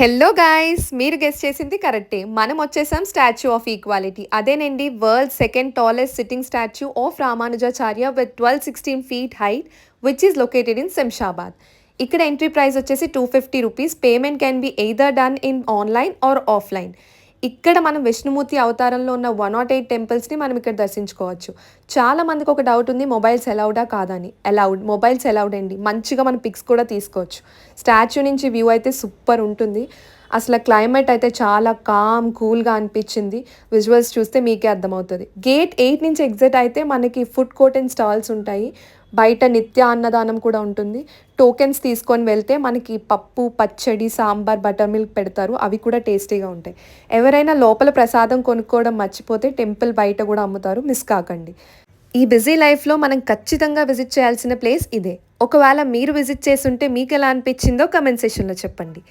Hello guys, మీరు guess చేసింది కరెక్టే. మనం వచ్చేసాం స్టాచ్యూ ఆఫ్ ఈక్వాలిటీ. అదేనండి world second tallest sitting statue of Ramanujacharya with 1216 feet height which is located in Shamshabad. ఇక్కడ ఎంట్రీ ప్రైస్ వచ్చేసి 250 rupees. Payment can be either done in online or offline. ఇక్కడ మనం విష్ణుమూర్తి అవతారంలో ఉన్న 108 టెంపుల్స్ని మనం ఇక్కడ దర్శించుకోవచ్చు. చాలా మందికి ఒక డౌట్ ఉంది, మొబైల్స్ అలౌడా కాదని. అలౌడ్, మొబైల్స్ అలౌడ్ అండి. మంచిగా మనం పిక్స్ కూడా తీసుకోవచ్చు. స్టాచ్యూ నుంచి వ్యూ అయితే సూపర్ ఉంటుంది. అసలు క్లైమేట్ అయితే చాలా కూల్గా అనిపించింది. విజువల్స్ చూస్తే మీకే అర్థమవుతుంది. గేట్ 8 నుంచి ఎగ్జిట్ అయితే మనకి ఫుడ్ కోర్ట్ అండ్ స్టాల్స్ ఉంటాయి. బయట నిత్య అన్నదానం కూడా ఉంటుంది. టోకెన్స్ తీసుకొని వెళ్తే మనకి పప్పు, పచ్చడి, సాంబార్, బటర్ మిల్క్ పెడతారు. అవి కూడా టేస్టీగా ఉంటాయి. ఎవరైనా లోపల ప్రసాదం కొనుక్కోవడం మర్చిపోతే టెంపుల్ బయట కూడా అమ్ముతారు, మిస్ కాకండి. ఈ బిజీ లైఫ్లో మనం ఖచ్చితంగా విజిట్ చేయాల్సిన ప్లేస్ ఇదే. ఒకవేళ మీరు విజిట్ చేస్తుంటే మీకు ఎలా అనిపించిందో కమెంట్ సెషన్లో చెప్పండి.